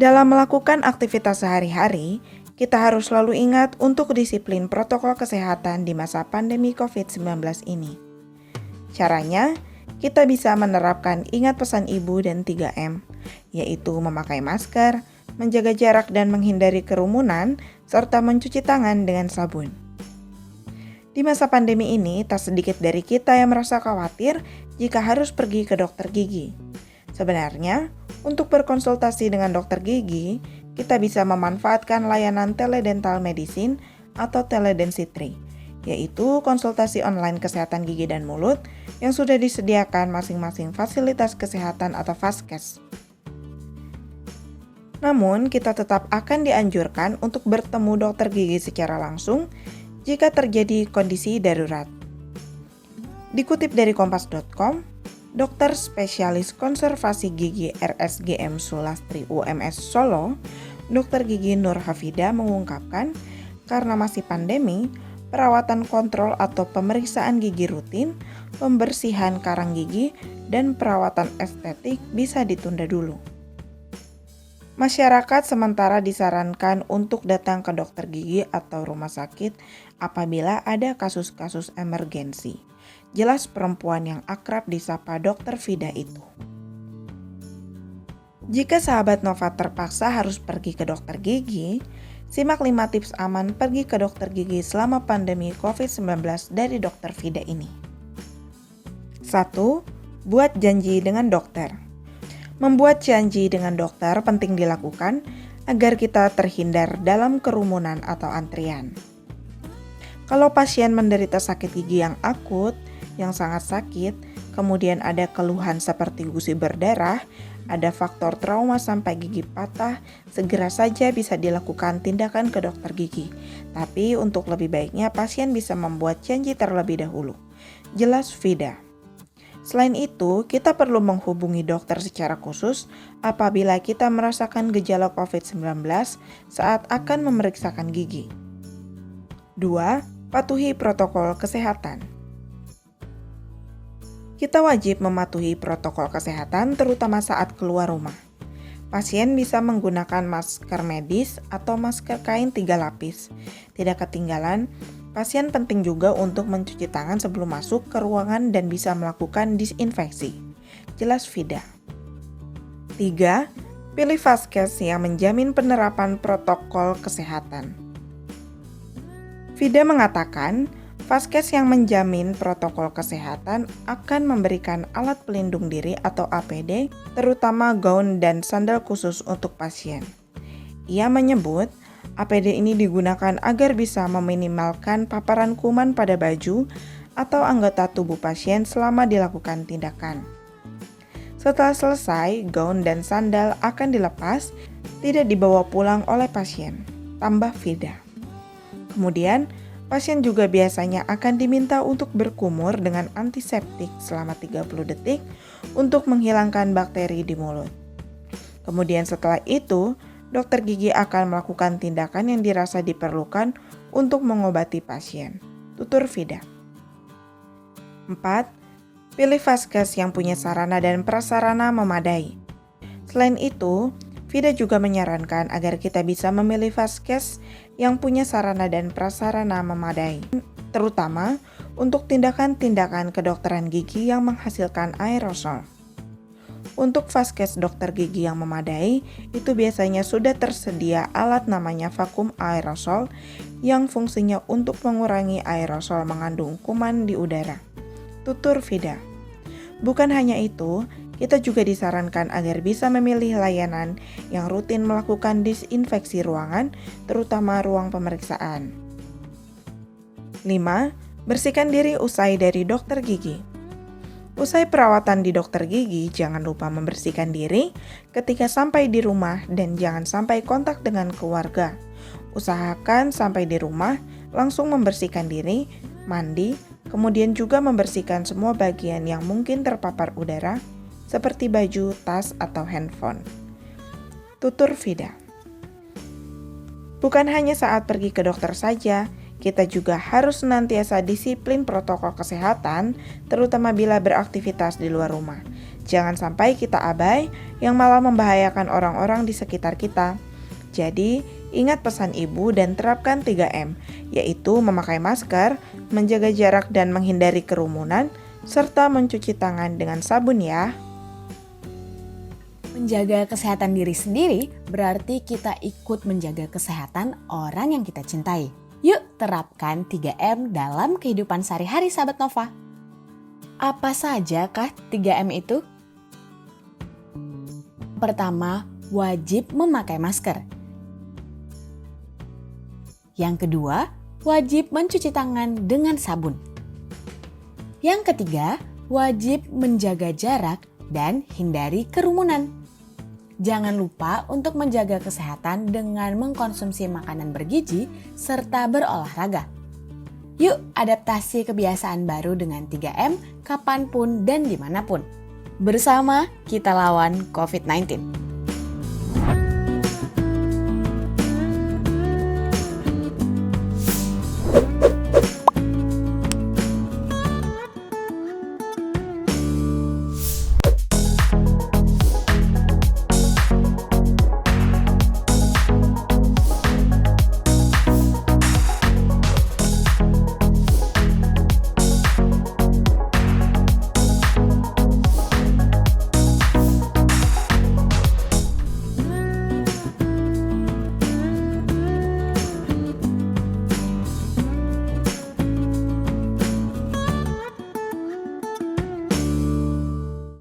Dalam melakukan aktivitas sehari-hari, kita harus selalu ingat untuk disiplin protokol kesehatan di masa pandemi COVID-19 ini. Caranya, kita bisa menerapkan ingat pesan ibu dan 3M, yaitu memakai masker, menjaga jarak dan menghindari kerumunan, serta mencuci tangan dengan sabun. Di masa pandemi ini, tak sedikit dari kita yang merasa khawatir jika harus pergi ke dokter gigi. Sebenarnya, untuk berkonsultasi dengan dokter gigi, kita bisa memanfaatkan layanan teledental medicine atau teledentistry, yaitu konsultasi online kesehatan gigi dan mulut yang sudah disediakan masing-masing fasilitas kesehatan atau Vaskes. Namun, kita tetap akan dianjurkan untuk bertemu dokter gigi secara langsung jika terjadi kondisi darurat. Dikutip dari kompas.com, Dokter Spesialis Konservasi Gigi RSGM Sulastri UMS Solo, Dr. Gigi Nur Hafida mengungkapkan, karena masih pandemi, perawatan kontrol atau pemeriksaan gigi rutin, pembersihan karang gigi, dan perawatan estetik bisa ditunda dulu. Masyarakat sementara disarankan untuk datang ke dokter gigi atau rumah sakit apabila ada kasus-kasus emergensi. Jelas perempuan yang akrab disapa Dokter Vida itu. Jika sahabat Nova terpaksa harus pergi ke dokter gigi, simak 5 tips aman pergi ke dokter gigi selama pandemi COVID-19 dari Dokter Vida ini. 1. Buat janji dengan dokter. Membuat janji dengan dokter penting dilakukan agar kita terhindar dalam kerumunan atau antrian. Kalau pasien menderita sakit gigi yang akut, yang sangat sakit, kemudian ada keluhan seperti gusi berdarah, ada faktor trauma sampai gigi patah, segera saja bisa dilakukan tindakan ke dokter gigi. Tapi untuk lebih baiknya pasien bisa membuat janji terlebih dahulu. Jelas Vida. Selain itu, kita perlu menghubungi dokter secara khusus apabila kita merasakan gejala COVID-19 saat akan memeriksakan gigi. 2. Patuhi protokol kesehatan. Kita wajib mematuhi protokol kesehatan terutama saat keluar rumah. Pasien bisa menggunakan masker medis atau masker kain 3 lapis. Tidak ketinggalan, pasien penting juga untuk mencuci tangan sebelum masuk ke ruangan dan bisa melakukan disinfeksi. Jelas Vida. 3. Pilih Vaskes yang menjamin penerapan protokol kesehatan. Vida mengatakan, Vaskes yang menjamin protokol kesehatan akan memberikan alat pelindung diri atau APD, terutama gaun dan sandal khusus untuk pasien. Ia menyebut, APD ini digunakan agar bisa meminimalkan paparan kuman pada baju atau anggota tubuh pasien selama dilakukan tindakan. Setelah selesai, gaun dan sandal akan dilepas, tidak dibawa pulang oleh pasien. Tambah Vida. Kemudian, pasien juga biasanya akan diminta untuk berkumur dengan antiseptik selama 30 detik untuk menghilangkan bakteri di mulut. Kemudian setelah itu, dokter gigi akan melakukan tindakan yang dirasa diperlukan untuk mengobati pasien. Tutur Vida. 4. Pilih Vaskes yang punya sarana dan prasarana memadai. Selain itu, Vida juga menyarankan agar kita bisa memilih Vaskes yang punya sarana dan prasarana memadai, terutama untuk tindakan-tindakan kedokteran gigi yang menghasilkan aerosol. Untuk Vaskes dokter gigi yang memadai, itu biasanya sudah tersedia alat namanya vakum aerosol yang fungsinya untuk mengurangi aerosol mengandung kuman di udara. Tutur Vida. Bukan hanya itu, kita juga disarankan agar bisa memilih layanan yang rutin melakukan disinfeksi ruangan, terutama ruang pemeriksaan. 5. Bersihkan diri usai dari dokter gigi. Usai perawatan di dokter gigi, jangan lupa membersihkan diri ketika sampai di rumah dan jangan sampai kontak dengan keluarga. Usahakan sampai di rumah, langsung membersihkan diri, mandi, kemudian juga membersihkan semua bagian yang mungkin terpapar udara, seperti baju, tas, atau handphone. Tutur Vida. Bukan hanya saat pergi ke dokter saja, kita juga harus senantiasa disiplin protokol kesehatan, terutama bila beraktivitas di luar rumah. Jangan sampai kita abai yang malah membahayakan orang-orang di sekitar kita. Jadi, ingat pesan ibu dan terapkan 3M, yaitu memakai masker, menjaga jarak dan menghindari kerumunan, serta mencuci tangan dengan sabun ya. Menjaga kesehatan diri sendiri berarti kita ikut menjaga kesehatan orang yang kita cintai. Yuk terapkan 3M dalam kehidupan sehari-hari sahabat Nova. Apa saja kah 3M itu? Pertama, wajib memakai masker. Yang kedua, wajib mencuci tangan dengan sabun. Yang ketiga, wajib menjaga jarak dan hindari kerumunan. Jangan lupa untuk menjaga kesehatan dengan mengkonsumsi makanan bergizi serta berolahraga. Yuk adaptasi kebiasaan baru dengan 3M kapanpun dan dimanapun. Bersama kita lawan COVID-19.